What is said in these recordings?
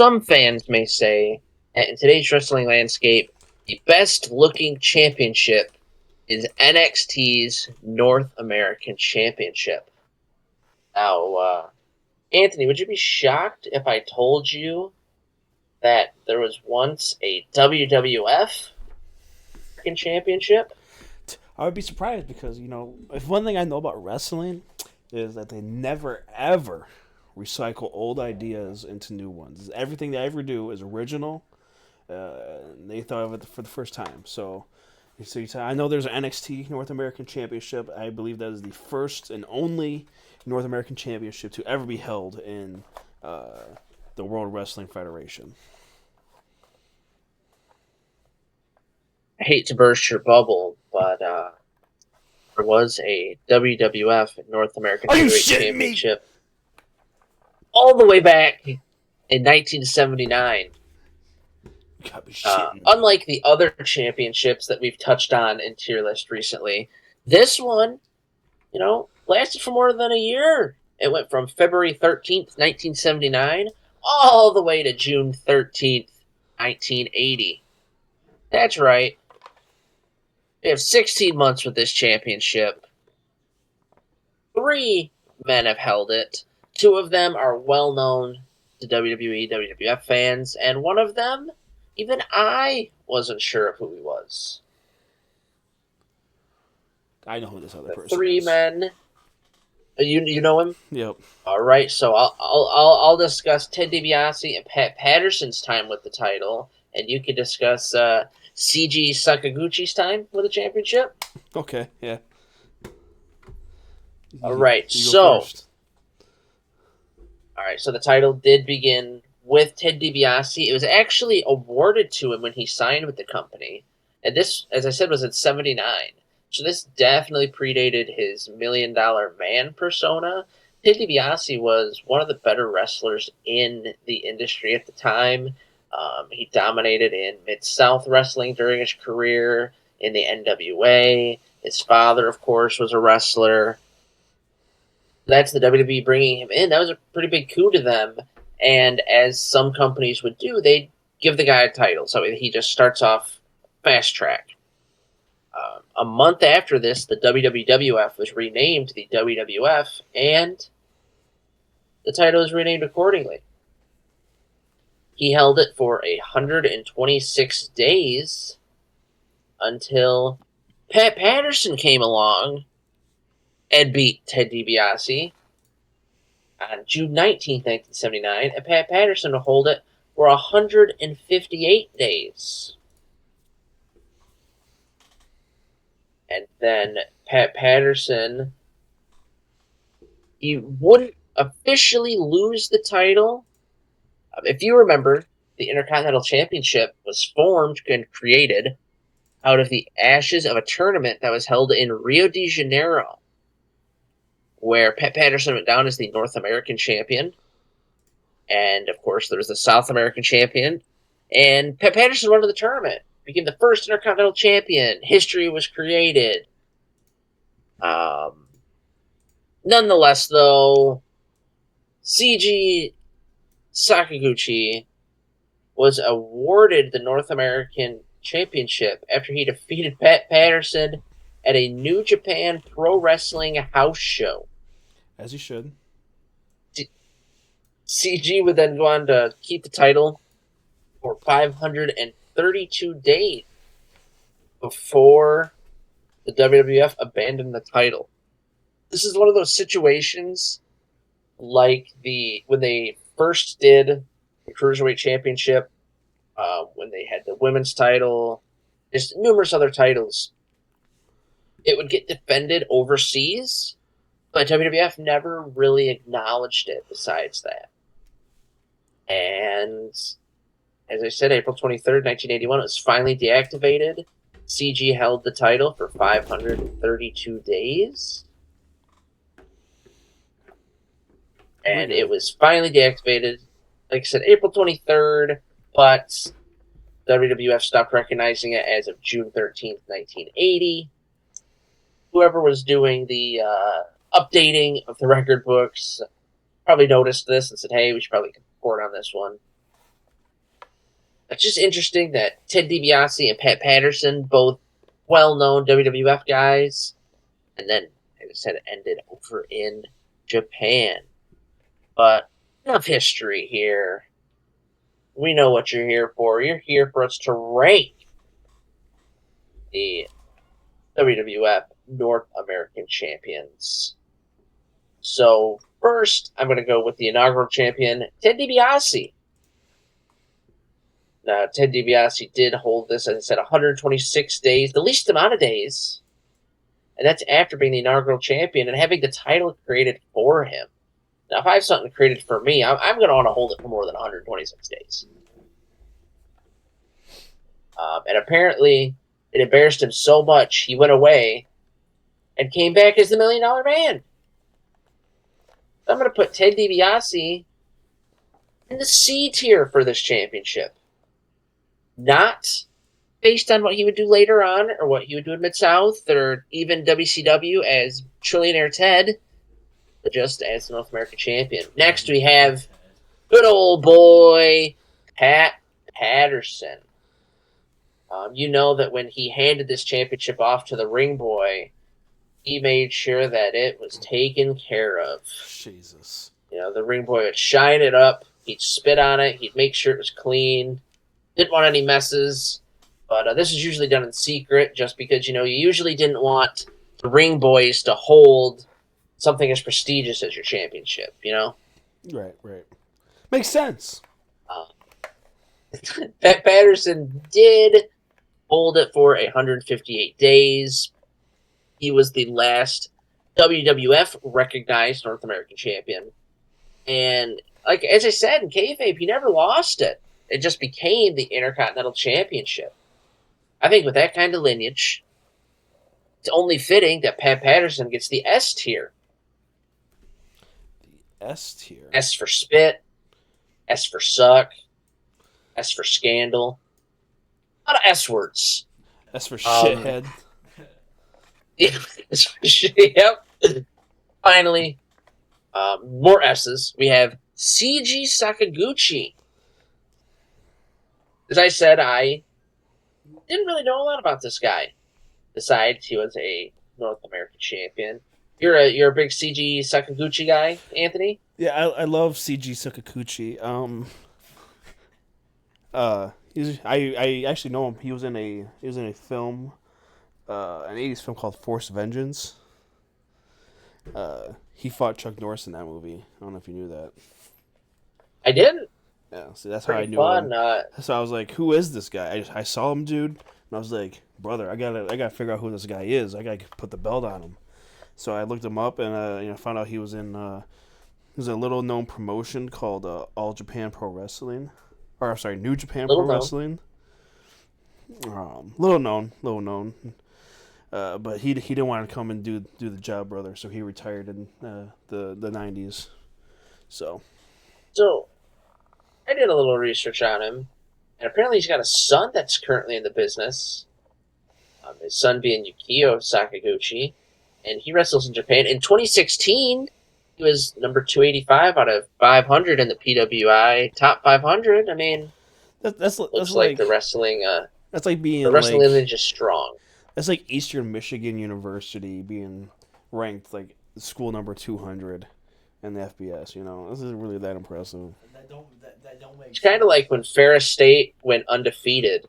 Some fans may say that in today's wrestling landscape, the best looking championship is NXT's North American Championship. Now, Anthony, would you be shocked if I told you that there was once a WWF Championship? I would be surprised because, if one thing I know about wrestling is that they never, ever recycle old ideas into new ones. Everything they ever do is original. They thought of it for the first time. I know there's an NXT North American Championship. I believe that is the first and only North American Championship to ever be held in the World Wrestling Federation. I hate to burst your bubble, but there was a WWF North American Heavyweight Championship all the way back in 1979. You gotta be shitting me. Unlike the other championships that we've touched on in tier list recently, this one, lasted for more than a year. It went from February 13th, 1979, all the way to June 13th, 1980. That's right. They have 16 months with this championship. 3 men have held it. 2 of them are well known to WWE, WWF fans, and one of them, even I wasn't sure of who he was. I know who this other person 3 is. men. You know him? Yep. All right, so I'll discuss Ted DiBiase and Pat Patterson's time with the title, and you can discuss CG Sakaguchi's time with the championship. Okay, yeah. All right, so the title did begin with Ted DiBiase. It was actually awarded to him when he signed with the company, and this, as I said, was in '79. So this definitely predated his $1 Million Man persona. Ted DiBiase was one of the better wrestlers in the industry at the time. He dominated in Mid-South wrestling during his career, in the NWA. His father, of course, was a wrestler. That's the WWE bringing him in. That was a pretty big coup to them. And as some companies would do, they'd give the guy a title. So he just starts off fast track. A month after this, the WWF was renamed the WWF, and the title was renamed accordingly. He held it for 126 days until Pat Patterson came along and beat Ted DiBiase on June 19th, 1979, and Pat Patterson would hold it for 158 days. And then Pat Patterson, he wouldn't officially lose the title. If you remember, the Intercontinental Championship was formed and created out of the ashes of a tournament that was held in Rio de Janeiro, where Pat Patterson went down as the North American champion. And, of course, there was the South American champion. And Pat Patterson won the tournament, became the first Intercontinental champion. History was created. Nonetheless, though, CG Sakaguchi was awarded the North American Championship after he defeated Pat Patterson at a New Japan Pro Wrestling house show. As he should. CG would then go on to keep the title for 532 days before the WWF abandoned the title. This is one of those situations like when they first did the Cruiserweight Championship, when they had the women's title, there's numerous other titles. It would get defended overseas, but WWF never really acknowledged it besides that. And as I said, April 23rd, 1981, it was finally deactivated. CG held the title for 532 days. And it was finally deactivated, like I said, April 23rd, but WWF stopped recognizing it as of June 13th, 1980. Whoever was doing the updating of the record books probably noticed this and said, hey, we should probably report on this one. It's just interesting that Ted DiBiase and Pat Patterson, both well-known WWF guys, and then, like I said, it ended over in Japan. But enough history here. We know what you're here for. You're here for us to rank the WWF North American champions. So first, I'm going to go with the inaugural champion, Ted DiBiase. Now, Ted DiBiase did hold this, as I said, 126 days, the least amount of days. And that's after being the inaugural champion and having the title created for him. Now, if I have something created for me, I'm going to want to hold it for more than 126 days. And apparently, it embarrassed him so much, he went away and came back as the $1 Million Man. I'm going to put Ted DiBiase in the C tier for this championship. Not based on what he would do later on or what he would do in Mid-South or even WCW as Trillionaire Ted, but just as the North American champion. Next, we have good old boy Pat Patterson. You know that when he handed this championship off to the ring boy, he made sure that it was taken care of. Jesus. You know, the ring boy would shine it up, he'd spit on it, he'd make sure it was clean, didn't want any messes. But this is usually done in secret just because, you usually didn't want the ring boys to hold something as prestigious as your championship, Right. Makes sense. Pat Patterson did hold it for 158 days. He was the last WWF recognized North American champion. And, as I said in kayfabe, he never lost it. It just became the Intercontinental Championship. I think with that kind of lineage, it's only fitting that Pat Patterson gets the S tier. The S tier. S for spit, S for suck, S for scandal. A lot of S words. S for shithead. Yep. Finally, more S's. We have CG Sakaguchi. As I said, I didn't really know a lot about this guy, besides he was a North American champion. You're a big CG Sakaguchi guy, Anthony? Yeah, I love CG Sakaguchi. I actually know him. He was in a film, an '80s film called Force Vengeance. He fought Chuck Norris in that movie. I don't know if you knew that. I didn't. Yeah, so that's Pretty how I knew fun. him. So I was like, "Who is this guy?" I saw him, dude, and I was like, "Brother, I gotta figure out who this guy is. I gotta put the belt on him." So I looked him up and found out he was in a little known promotion called All Japan Pro Wrestling, or I'm sorry, New Japan Pro Wrestling. Little known. But he didn't want to come and do the job, brother. So he retired in the '90s. So I did a little research on him, and apparently he's got a son that's currently in the business. His son being Yukio Sakaguchi, and he wrestles in Japan. In 2016, he was number 285 out of 500 in the PWI top 500. I mean, that's looks like the wrestling. That's like being the wrestling lineage is strong. That's like Eastern Michigan University being ranked like school number 200 in the FBS. This isn't really that impressive. That don't make It's kind of like when Ferris State went undefeated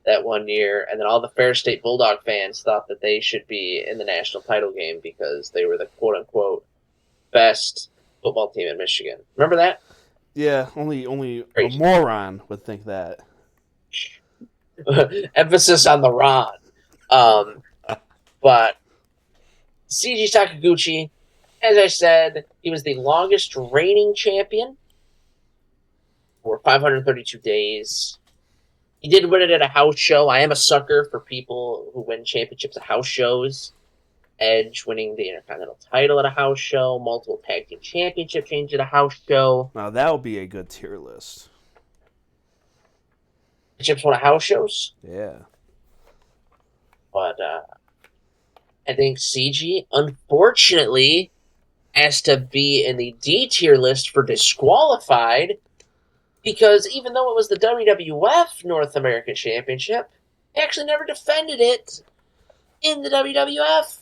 that one year, and then all the Ferris State Bulldog fans thought that they should be in the national title game because they were the quote-unquote best football team in Michigan. Remember that? Yeah, only a moron would think that. Emphasis on the Ron. But CG Sakaguchi, as I said, he was the longest reigning champion for 532 days. He did win it at a house show. I am a sucker for people who win championships at house shows. Edge winning the Intercontinental title at a house show, multiple tag team championship change at a house show. Now that would be a good tier list. Championships won at house shows. Yeah. But I think CG, unfortunately, has to be in the D tier list for disqualified because even though it was the WWF North American Championship, he actually never defended it in the WWF.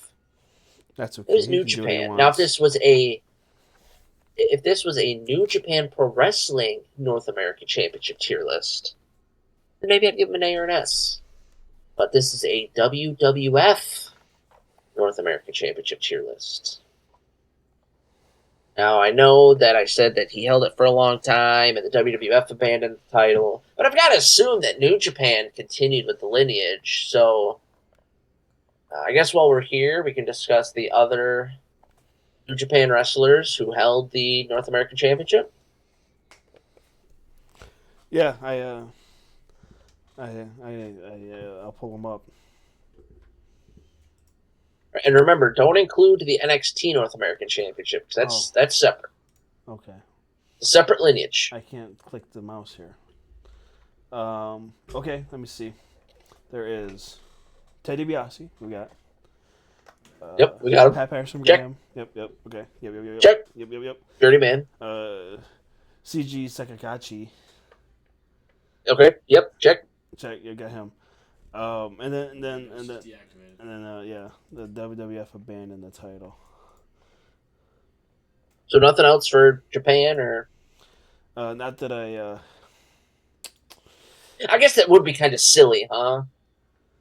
That's It okay. was He New can do what he Japan. Now, wants. if this was a New Japan Pro Wrestling North American Championship tier list, then maybe I'd give him an A or an S. But this is a WWF North American Championship tier list. Now, I know that I said that he held it for a long time and the WWF abandoned the title, but I've got to assume that New Japan continued with the lineage. So, I guess while we're here, we can discuss the other New Japan wrestlers who held the North American Championship. Yeah, I'll pull them up. And remember, don't include the NXT North American Championship because that's separate. Okay. It's a separate lineage. I can't click the mouse here. Okay, let me see. There is Ted DiBiase. We got. Yep, we got him. Pat Patterson. We got Check. him. Yep. Okay. Yep. Check. Yep. Dirty man. CG Sakakachi. Okay. Yep. Check. Check. You got him. And then yeah, the WWF abandoned the title. So nothing else for Japan, or not that I guess that would be kind of silly, huh?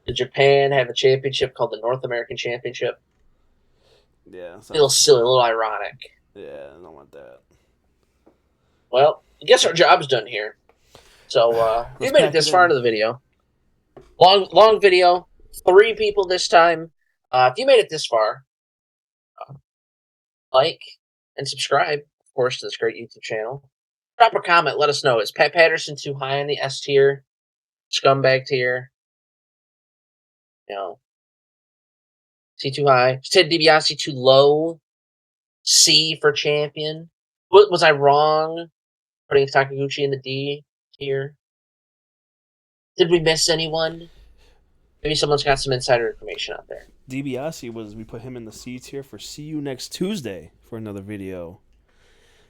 Did Japan have a championship called the North American Championship? Yeah, A little silly, a little ironic. Yeah, I don't want that. Well, I guess our job's done here. So if you made it this far into the video, long video, 3 people this time. If you made it this far, like and subscribe, of course, to this great YouTube channel. Drop a comment. Let us know. Is Pat Patterson too high on the S tier, scumbag tier? You know, is he too high? Is Ted DiBiase too low? C for champion. Was I wrong putting Takaguchi in the D tier? Did we miss anyone? Maybe someone's got some insider information out there. DiBiase we put him in the C tier for see you next Tuesday for another video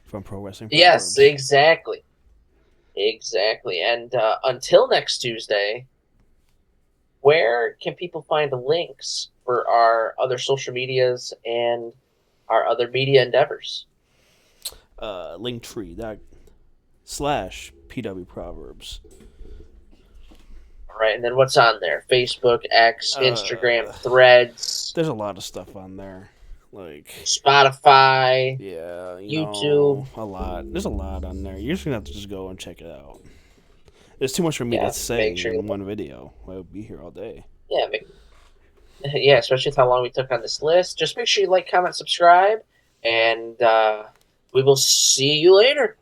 from Pro Wrestling Proverbs. Yes, exactly. And until next Tuesday, where can people find the links for our other social medias and our other media endeavors? Linktree./PW Proverbs. All right, and then what's on there? Facebook, X, Instagram, Threads. There's a lot of stuff on there, like Spotify. Yeah, YouTube. A lot. There's a lot on there. You're just gonna have to just go and check it out. There's too much for me to say in one video. I'll be here all day. Yeah, especially with how long we took on this list. Just make sure you like, comment, subscribe, and we will see you later.